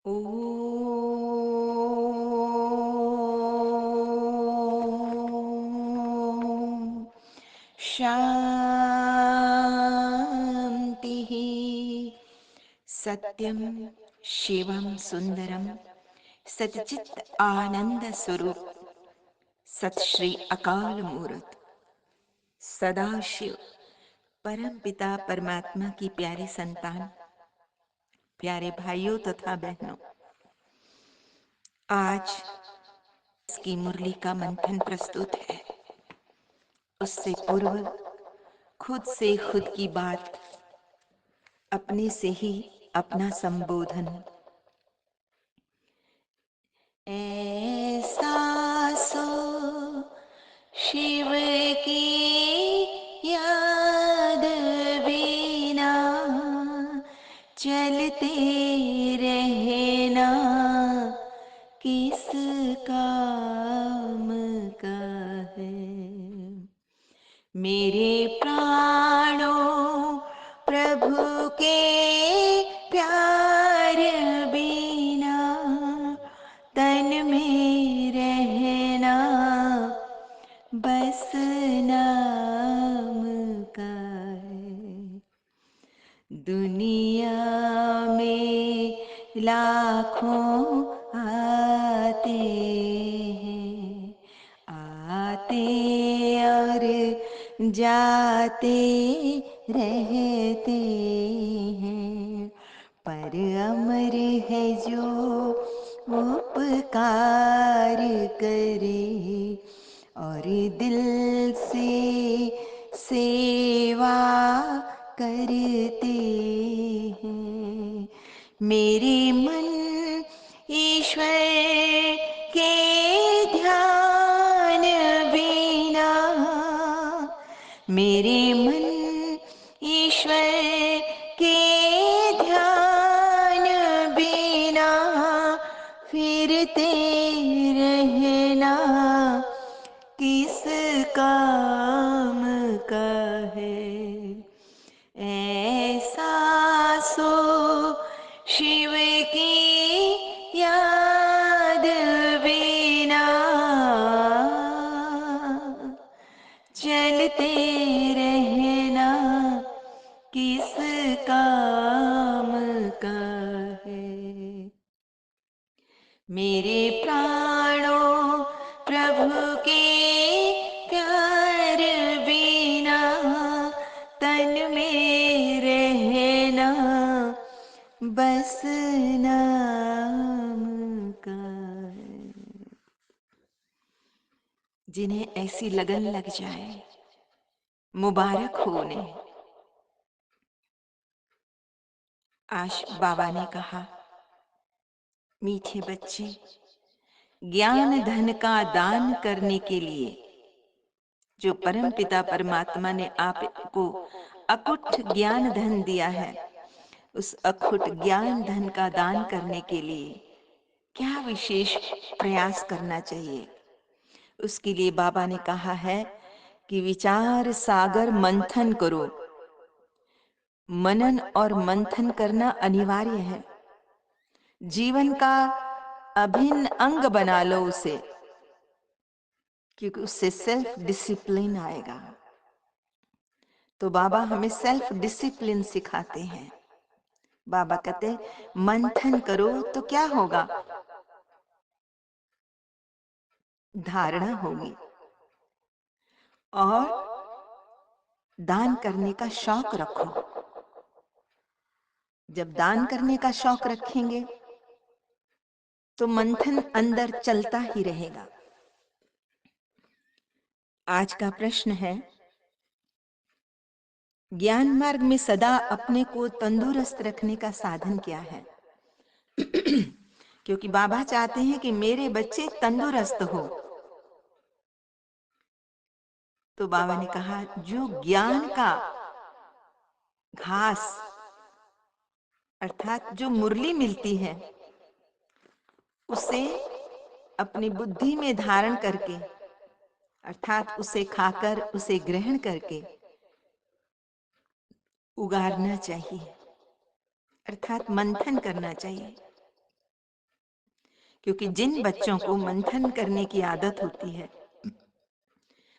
ॐ शान्तिः। सत्यं शिवं सुंदरं सच्चित् आनंद स्वरूप सत श्री अकाल मूर्त सदाशिव परम पिता परमात्मा की प्यारी संतान, प्यारे भाइयों तथा बहनों, आज इसकी मुरली का मंथन प्रस्तुत है। उससे पूर्व खुद से खुद की बात, अपने से ही अपना संबोधन। ऐसा सो शिव की याद बिना चलते रहना किस काम का है। मेरे प्राणों प्रभु के प्यार बिना तन में रहना बस नाम का है। दुनिया में लाखों आते हैं, आते और जाते रहते हैं, पर अमर है जो उपकार करे और दिल से सेवा करते हैं। मेरे मन ईश्वर के ध्यान बिना, मेरे मन ईश्वर के ध्यान बिना फिरते रहना किस काम का है। ऐसा सो शिव की याद बिना चलते रहना किस काम का है। मेरे प्राणों प्रभु के प्यार बिना तन में रहना बस नाम का है। जिन्हें ऐसी लगन लग जाए मुबारक हो उन्हें। आज बाबा ने कहा, मीठे बच्चे, ज्ञान धन का दान करने के लिए जो परम पिता परमात्मा ने आपको अकुट ज्ञान धन दिया है, उस अकुट ज्ञान धन का दान करने के लिए क्या विशेष प्रयास करना चाहिए। उसके लिए बाबा ने कहा है कि विचार सागर मंथन करो। मनन और मंथन करना अनिवार्य है। जीवन का अभिन्न अंग बना लो उसे, क्योंकि उससे सेल्फ डिसिप्लिन आएगा। तो बाबा हमें सेल्फ डिसिप्लिन सिखाते हैं। बाबा कहते मंथन करो तो क्या होगा? धारणा होगी और दान करने का शौक रखो। जब दान करने का शौक रखेंगे तो मंथन अंदर चलता ही रहेगा। आज का प्रश्न है, ज्ञान मार्ग में सदा अपने को तंदुरुस्त रखने का साधन क्या है? क्योंकि बाबा चाहते हैं कि मेरे बच्चे तंदुरुस्त हो। तो बाबा ने कहा, जो ज्ञान का घास अर्थात जो मुरली मिलती है, उसे अपनी बुद्धि में धारण करके अर्थात उसे खाकर, उसे ग्रहण करके उगारना चाहिए, अर्थात मंथन करना चाहिए। क्योंकि जिन बच्चों को मंथन करने की आदत होती है,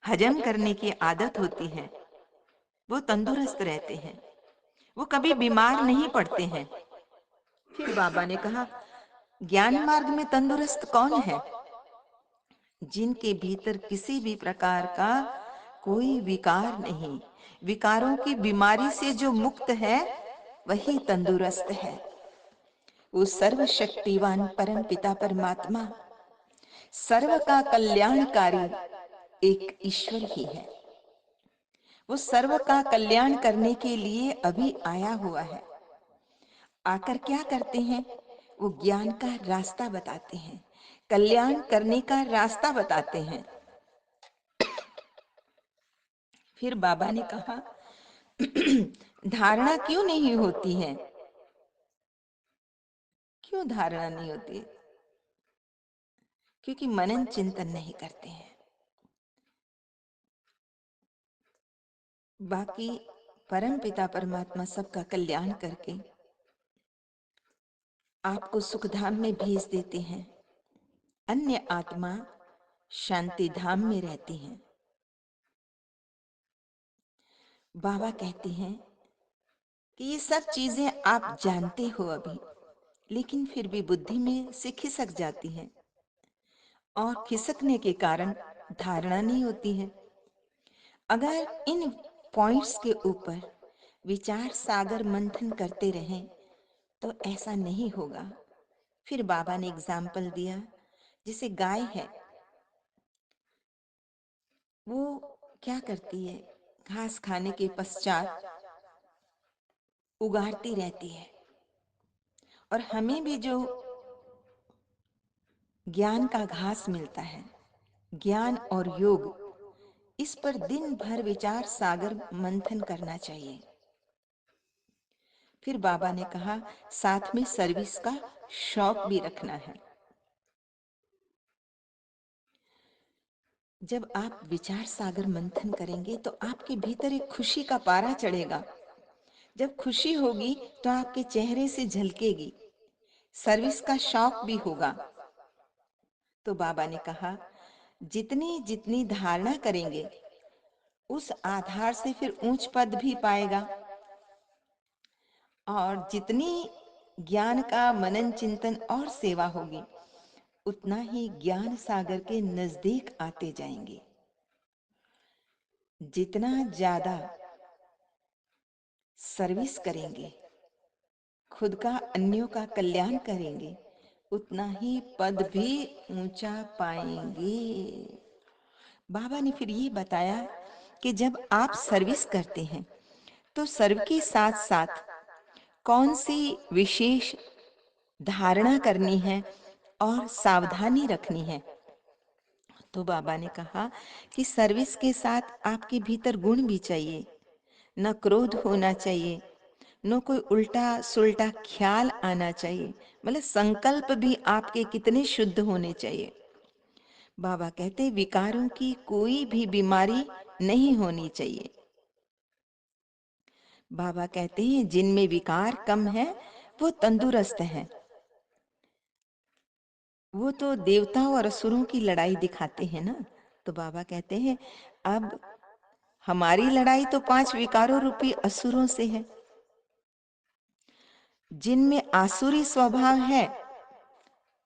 हजम करने की आदत होती है, वो तंदुरुस्त रहते हैं, वो कभी बीमार नहीं पड़ते हैं। फिर बाबा ने कहा, ज्ञान मार्ग में तंदुरुस्त कौन है? जिनके भीतर किसी भी प्रकार का कोई विकार नहीं, विकारों की बीमारी से जो मुक्त है, वही तंदुरुस्त है। वो सर्वशक्तिवान परम पिता परमात्मा, सर्व का कल्याणकारी एक ईश्वर ही है। वो सर्व का कल्याण करने के लिए अभी आया हुआ है। आकर क्या करते हैं? वो ज्ञान का रास्ता बताते हैं, कल्याण करने का रास्ता बताते हैं। फिर बाबा ने कहा, धारणा क्यों नहीं होती है? क्यों धारणा नहीं होती है? क्योंकि मनन चिंतन नहीं करते हैं। बाकी परम पिता परमात्मा सबका कल्याण करके आपको सुखधाम में भेज देते हैं। अन्य आत्मा शांति धाम में रहती हैं। बाबा कहते हैं कि ये सब चीजें आप जानते हो अभी, लेकिन फिर भी बुद्धि में से खिसक जाती हैं और खिसकने के कारण धारणा नहीं होती है। अगर इन पॉइंट्स के ऊपर विचार सागर मंथन करते रहें तो ऐसा नहीं होगा। फिर बाबा ने एग्जाम्पल दिया, जैसे गाय है, वो क्या करती है? घास खाने के पश्चात उगाड़ती रहती है। और हमें भी जो ज्ञान का घास मिलता है, ज्ञान और योग, इस पर दिन भर विचार सागर मंथन करना चाहिए। फिर बाबा ने कहा, साथ में सर्विस का शौक भी रखना है। जब आप विचार सागर मंथन करेंगे तो आपके भीतर एक खुशी का पारा चढ़ेगा। जब खुशी होगी तो आपके चेहरे से झलकेगी, सर्विस का शौक भी होगा। तो बाबा ने कहा, जितनी जितनी धारणा करेंगे उस आधार से फिर उच्च पद भी पाएगा, और जितनी ज्ञान का मनन चिंतन और सेवा होगी, उतना ही ज्ञान सागर के नजदीक आते जाएंगे। जितना ज्यादा सर्विस करेंगे, खुद का अन्यों का कल्याण करेंगे, उतना ही पद भी ऊंचा पाएंगे। बाबा ने फिर ये बताया कि जब आप सर्विस करते हैं तो सर्व के साथ साथ कौन सी विशेष धारणा करनी है और सावधानी रखनी है। तो बाबा ने कहा कि सर्विस के साथ आपके भीतर गुण भी चाहिए, न क्रोध होना चाहिए, न कोई उल्टा सुल्टा ख्याल आना चाहिए, मतलब संकल्प भी आपके कितने शुद्ध होने चाहिए। बाबा कहते विकारों की कोई भी बीमारी नहीं होनी चाहिए। बाबा कहते हैं जिनमें विकार कम है वो तंदुरुस्त है। वो तो देवताओं और असुरों की लड़ाई दिखाते हैं ना। तो बाबा कहते हैं अब हमारी लड़ाई तो 5 विकारों रूपी असुरों से है। जिनमें आसुरी स्वभाव है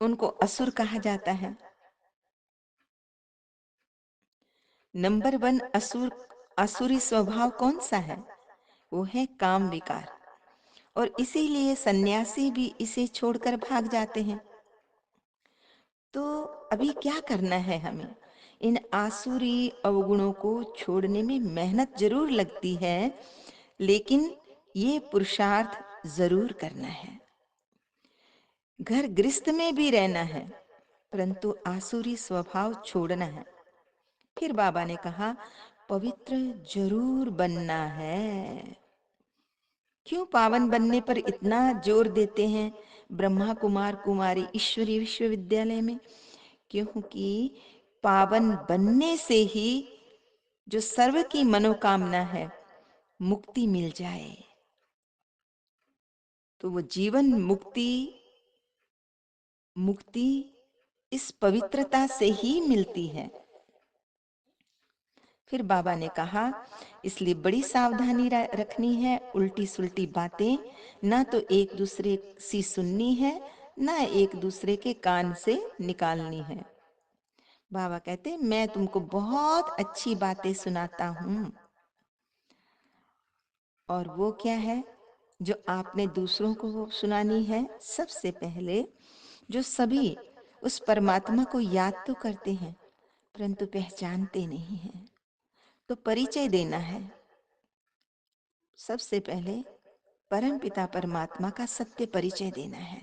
उनको असुर कहा जाता है। नंबर 1 असुर आसुरी स्वभाव कौन सा है? वो है काम विकार, और इसीलिए सन्यासी भी इसे छोड़कर भाग जाते हैं। तो अभी क्या करना है हमें? इन आसुरी अवगुणों को छोड़ने में मेहनत जरूर लगती है, लेकिन ये पुरुषार्थ जरूर करना है। घर गृहस्थ में भी रहना है, परंतु आसुरी स्वभाव छोड़ना है। फिर बाबा ने कहा पवित्र जरूर बनना है। क्यों पावन बनने पर इतना जोर देते हैं ब्रह्मा कुमार कुमारी ईश्वरीय विश्वविद्यालय में? क्योंकि पावन बनने से ही जो सर्व की मनोकामना है, मुक्ति मिल जाए, तो वो जीवन मुक्ति मुक्ति इस पवित्रता से ही मिलती है। फिर बाबा ने कहा, इसलिए बड़ी सावधानी रखनी है, उल्टी सुल्टी बातें ना तो एक दूसरे से सुननी है, ना एक दूसरे के कान से निकालनी है। बाबा कहते, मैं तुमको बहुत अच्छी बातें सुनाता हूँ, और वो क्या है जो आपने दूसरों को सुनानी है? सबसे पहले जो सभी उस परमात्मा को याद तो करते हैं परंतु पहचानते नहीं हैं, तो परिचय देना है। सबसे पहले परम पिता परमात्मा का सत्य परिचय देना है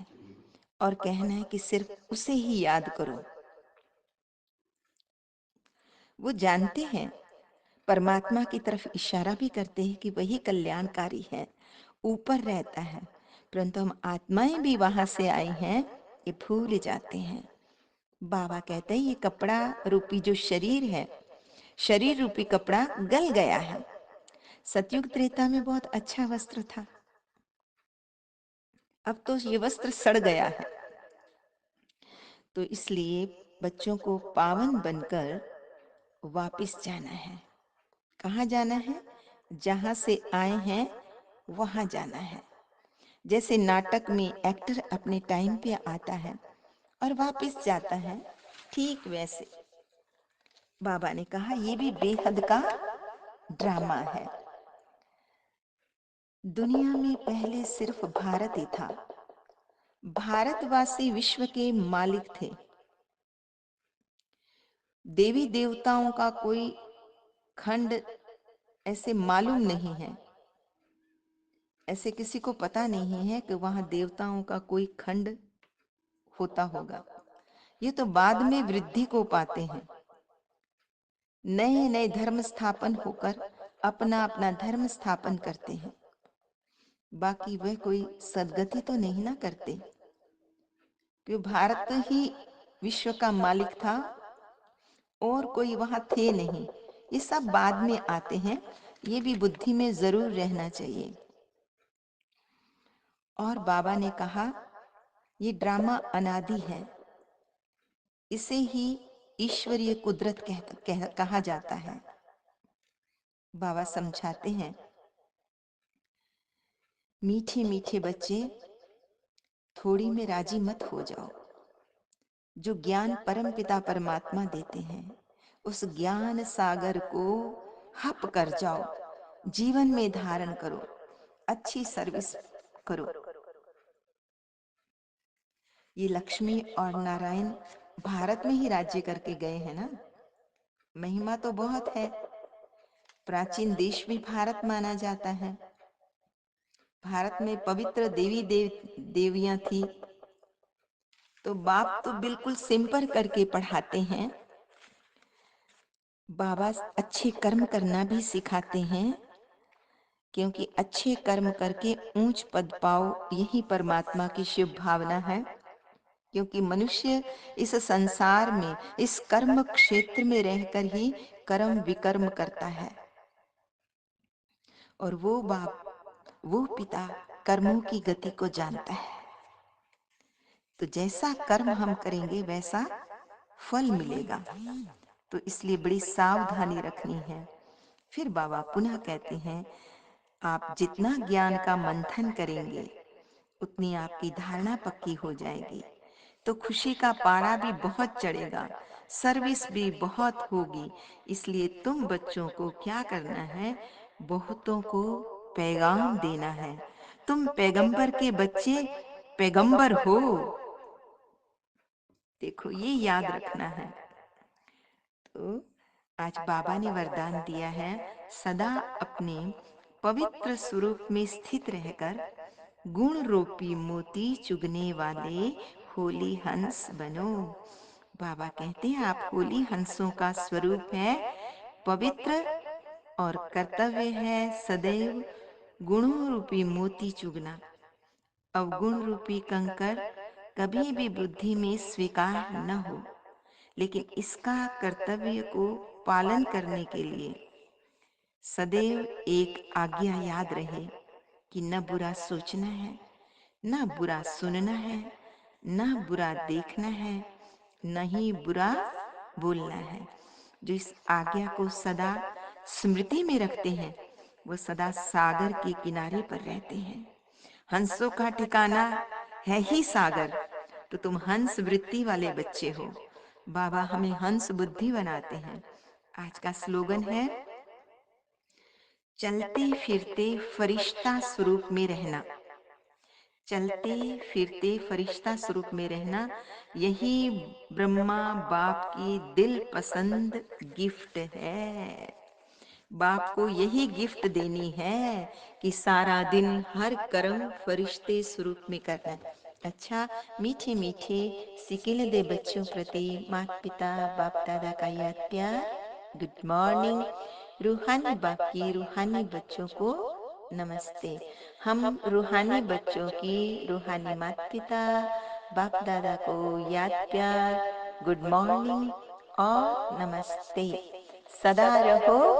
और कहना है कि सिर्फ उसे ही याद करो। वो जानते हैं, परमात्मा की तरफ इशारा भी करते हैं कि वही कल्याणकारी है, ऊपर रहता है, परंतु हम आत्माएं भी वहां से आई हैं, ये भूल जाते हैं। बाबा कहते हैं, ये कपड़ा रूपी जो शरीर है, शरीर रूपी कपड़ा गल गया है। सतयुग त्रेता में बहुत अच्छा वस्त्र था, अब तो ये वस्त्र सड़ गया है। तो इसलिए बच्चों को पावन बनकर वापिस जाना है। कहाँ जाना है? जहां से आए हैं वहां जाना है। जैसे नाटक में एक्टर अपने टाइम पे आता है और वापिस जाता है, ठीक वैसे बाबा ने कहा ये भी बेहद का ड्रामा है। दुनिया में पहले सिर्फ भारत ही था, भारतवासी विश्व के मालिक थे। देवी देवताओं का कोई खंड ऐसे मालूम नहीं है, ऐसे किसी को पता नहीं है कि वहां देवताओं का कोई खंड होता होगा। ये तो बाद में वृद्धि को पाते हैं, नए नए धर्म स्थापन होकर अपना अपना धर्म स्थापन करते हैं। बाकी वह कोई सदगति तो नहीं ना करते, क्योंकि भारत ही विश्व का मालिक था और कोई वहां थे नहीं। ये सब बाद में आते हैं, ये भी बुद्धि में जरूर रहना चाहिए। और बाबा ने कहा ये ड्रामा अनादि है, इसे ही ईश्वरीय कुदरत कहा जाता है। बाबा समझाते हैं, मीठे मीठे बच्चे, थोड़ी में राजी मत हो जाओ। जो ज्ञान परम पिता परमात्मा देते हैं, उस ज्ञान सागर को हप कर जाओ, जीवन में धारण करो, अच्छी सर्विस करो। ये लक्ष्मी और नारायण भारत में ही राज्य करके गए हैं ना, महिमा तो बहुत है। प्राचीन देश भी भारत माना जाता है। भारत में पवित्र देवियां थी, तो बाप तो बिल्कुल सिंपल करके पढ़ाते हैं। बाबा अच्छे कर्म करना भी सिखाते हैं, क्योंकि अच्छे कर्म करके ऊंच पद पाओ, यही परमात्मा की शिव भावना है। क्योंकि मनुष्य इस संसार में, इस कर्म क्षेत्र में रहकर ही कर्म विकर्म करता है, और वो बाप, वो पिता कर्मों की गति को जानता है। तो जैसा कर्म हम करेंगे वैसा फल मिलेगा, तो इसलिए बड़ी सावधानी रखनी है। फिर बाबा पुनः कहते हैं, आप जितना ज्ञान का मंथन करेंगे उतनी आपकी धारणा पक्की हो जाएगी, तो खुशी का पारा भी बहुत चढ़ेगा, सर्विस भी बहुत होगी। इसलिए तुम बच्चों को क्या करना है? बहुतों को पैगाम देना है। तुम पैगंबर के बच्चे पैगंबर हो, देखो ये याद रखना है। तो आज बाबा ने वरदान दिया है, सदा अपने पवित्र स्वरूप में स्थित रहकर गुण रूपी मोती चुगने वाले होली हंस बनो। बाबा कहते हैं, आप होली हंसों का स्वरूप है, पवित्र, और कर्तव्य है सदैव गुणों रूपी मोती चुगना। अवगुण रूपी कंकर कभी भी बुद्धि में स्वीकार न हो, लेकिन इसका कर्तव्य को पालन करने के लिए सदैव एक आज्ञा याद रहे कि न बुरा सोचना है, न बुरा सुनना है, न बुरा देखना है, नहीं बुरा बोलना है। जो इस आज्ञा को सदा स्मृति में रखते हैं, वो सदा सागर के किनारे पर रहते हैं। हंसों का ठिकाना है ही सागर, तो तुम हंस वृत्ति वाले बच्चे हो। बाबा हमें हंस बुद्धि बनाते हैं। आज का स्लोगन है, चलते फिरते फरिश्ता स्वरूप में रहना। चलते फिरते फरिश्ता स्वरूप में रहना, यही ब्रह्मा बाप की दिल पसंद गिफ्ट है। बाप को यही गिफ्ट देनी है कि सारा दिन हर कर्म फरिश्ते स्वरूप में करना है। अच्छा, मीठे मीठे सिकिल दे बच्चों प्रति माता पिता बाप दादा का याद प्यार। Good morning. रूहानी बाप की रूहानी बच्चों को नमस्ते। हम रूहानी बच्चों की रूहानी माता पिता बाप दादा को याद प्यार, गुड मॉर्निंग और नमस्ते। सदा रहो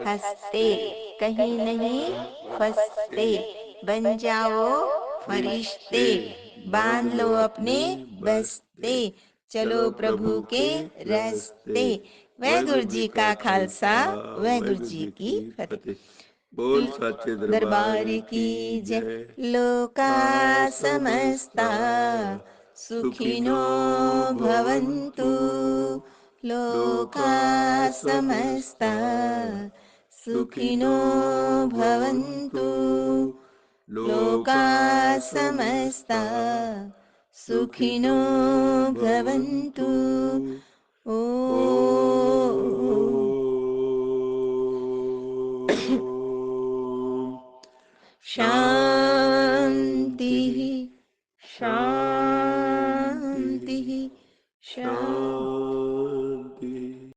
हंसते, कहीं नहीं फंसते, बन जाओ फरिश्ते, बांध लो अपने बस्ते, चलो प्रभु के रास्ते। वाहेगुरु जी का खालसा, वाहेगुरु जी की फतेह। बोल साचे दरबार की जय। लोका समस्ता सुखिनो भवन्तु, लोका समस्ता सुखिनो भवन्तु, लोका समस्ता सुखिनो भवन्तु। शांति शांति शांति।